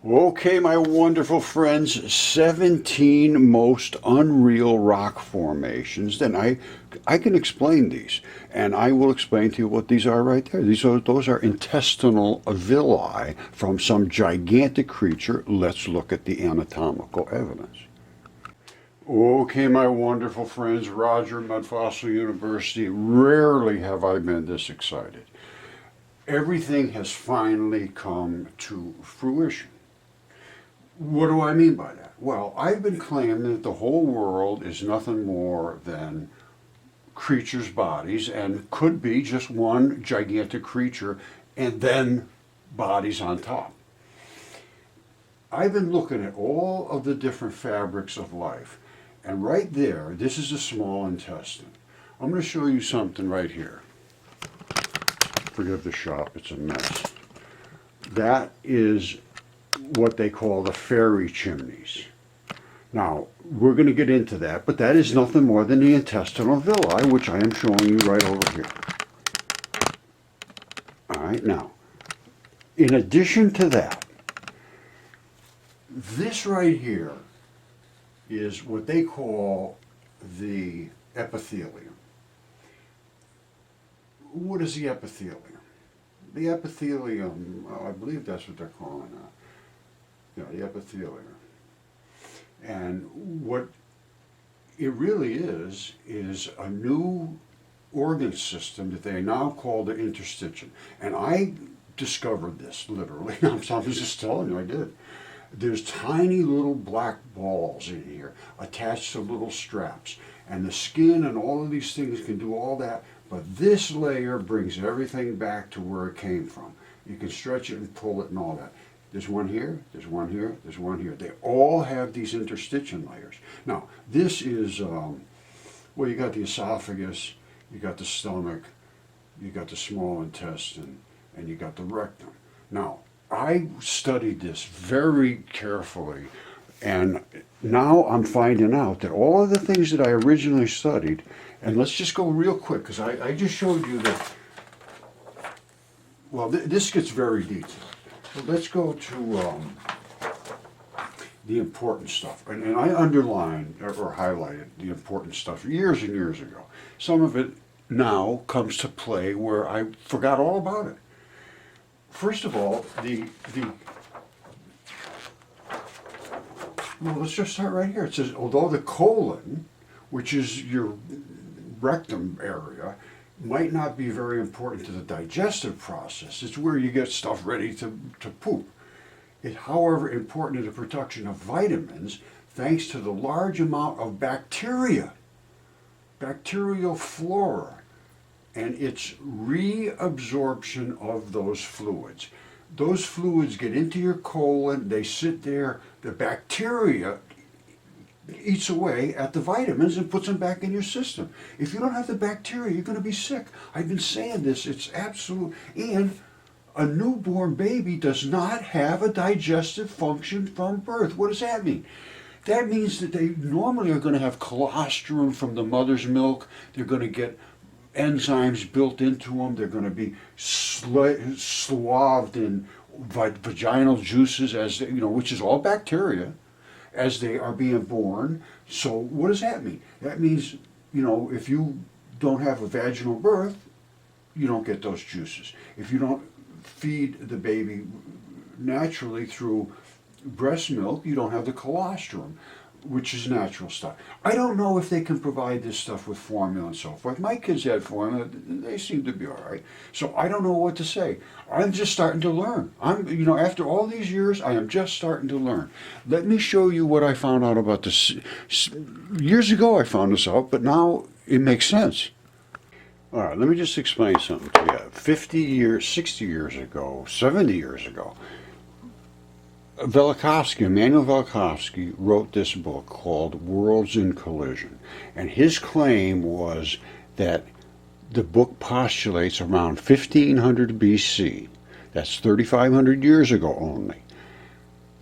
Okay, my wonderful friends, 17 most unreal rock formations. Then I can explain these, and I will explain to you what these are right there. Those are intestinal villi from some gigantic creature. Let's look at the anatomical evidence. Okay, my wonderful friends, Roger, Mudfossil University. Rarely have I been this excited. Everything has finally come to fruition. What do I mean by that? Well, I've been claiming that the whole world is nothing more than creatures' bodies and could be just one gigantic creature and then bodies on top. I've been looking at all of the different fabrics of life, and right there, this is the small intestine. I'm going to show you something right here. Forgive the shop, it's a mess. That is what they call the fairy chimneys. Now, we're going to get into that, but that is nothing more than the intestinal villi, which I am showing you right over here. All right, now, in addition to that, this right here is what they call the epithelium. What is the epithelium? The epithelium, I believe that's what they're calling it. The epithelium. And what it really is a new organ system that they now call the interstitium. And I discovered this, literally. I'm just telling you, I did. There's tiny little black balls in here attached to little straps. And the skin and all of these things can do all that, but this layer brings everything back to where it came from. You can stretch it and pull it and all that. There's one here, there's one here, there's one here. They all have these interstitium layers. Now, this is, well, you got the esophagus, you got the stomach, you got the small intestine, and you got the rectum. Now, I studied this very carefully, and now I'm finding out that all of the things that I originally studied, and let's just go real quick, because I just showed you that, well, this gets very detailed. So let's go to the important stuff. And I underlined or highlighted the important stuff years and years ago. Some of it now comes to play where I forgot all about it. First of all, well, let's just start right here. It says, although the colon, which is your rectum area, might not be very important to the digestive process. It's where you get stuff ready to poop. It's, however, important to the production of vitamins thanks to the large amount of bacteria, bacterial flora, and its reabsorption of those fluids. Those fluids get into your colon, they sit there, the bacteria eats away at the vitamins and puts them back in your system. If you don't have the bacteria, you're going to be sick. I've been saying this, it's absolute. And a newborn baby does not have a digestive function from birth. What does that mean? That means that they normally are going to have colostrum from the mother's milk. They're going to get enzymes built into them. They're going to be swathed in vaginal juices, as you know, which is all bacteria, as they are being born. So what does that mean? That means, you know, if you don't have a vaginal birth, you don't get those juices. If you don't feed the baby naturally through breast milk, you don't have the colostrum, which is natural stuff. I don't know if they can provide this stuff with formula and so forth. My kids had formula, they seem to be all right. So I don't know what to say. I'm just starting to learn. After all these years, I am just starting to learn. Let me show you what I found out about this. Years ago I found this out, but now it makes sense. All right, let me just explain something to you. 50 years, 60 years ago, 70 years ago, Emmanuel Velikovsky wrote this book called Worlds in Collision. And his claim was that the book postulates around 1500 BC, that's 3,500 years ago only,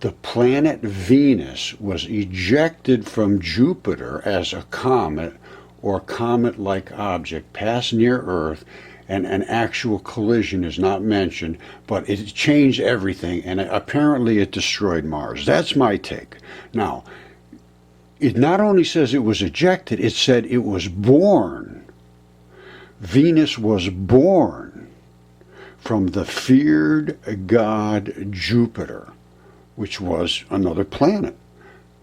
the planet Venus was ejected from Jupiter as a comet or comet-like object, passed near Earth, and an actual collision is not mentioned, but it changed everything, and apparently it destroyed Mars. That's my take. Now, it not only says it was ejected, it said it was born. Venus was born from the feared god Jupiter, which was another planet.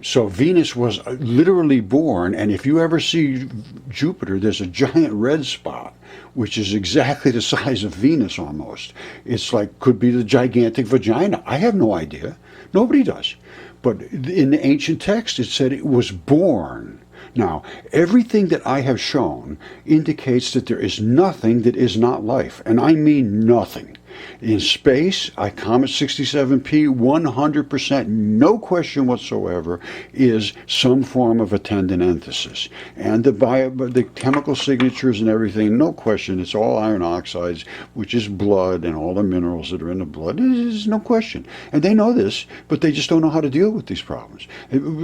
So Venus was literally born, and if you ever see Jupiter, there's a giant red spot, which is exactly the size of Venus almost. It's like, could be the gigantic vagina. I have no idea. Nobody does. But in the ancient text, it said it was born. Now, everything that I have shown indicates that there is nothing that is not life, and I mean nothing. In space, Comet 67P, 100%, no question whatsoever, is some form of a tendon enthesis. And the chemical signatures and everything, no question, it's all iron oxides, which is blood, and all the minerals that are in the blood. There's no question. And they know this, but they just don't know how to deal with these problems.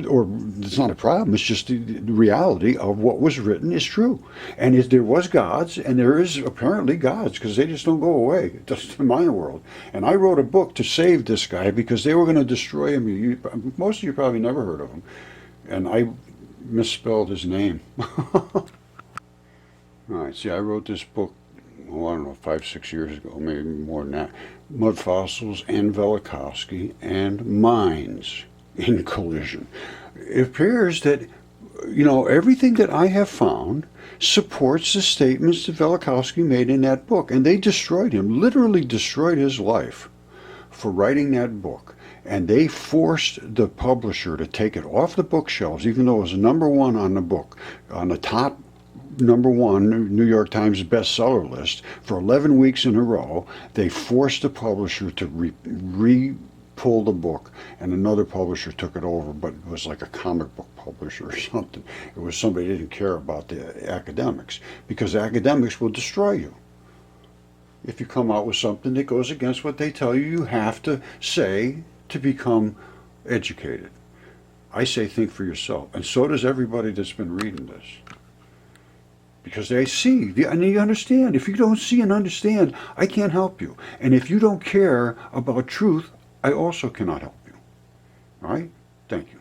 Or it's not a problem, it's just the reality of what was written is true. And if there was gods, and there is apparently gods, because they just don't go away, just in my world. And I wrote a book to save this guy because they were going to destroy him. Most of you probably never heard of him. And I misspelled his name. All right, see, I wrote this book, I don't know, 5, 6 years ago, maybe more than that. Mud fossils and Velikovsky and mines in collision. It appears that, everything that I have found supports the statements that Velikovsky made in that book. And they destroyed him, literally destroyed his life for writing that book. And they forced the publisher to take it off the bookshelves, even though it was #1 on the book, on the top #1 New York Times bestseller list for 11 weeks in a row. They forced the publisher to pull the book, and another publisher took it over, but it was like a comic book publisher or something. It was somebody who didn't care about the academics, because academics will destroy you. If you come out with something that goes against what they tell you, you have to say to become educated. I say think for yourself, and so does everybody that's been reading this. Because they see, and you understand. If you don't see and understand, I can't help you. And if you don't care about truth, I also cannot help you. All right? Thank you.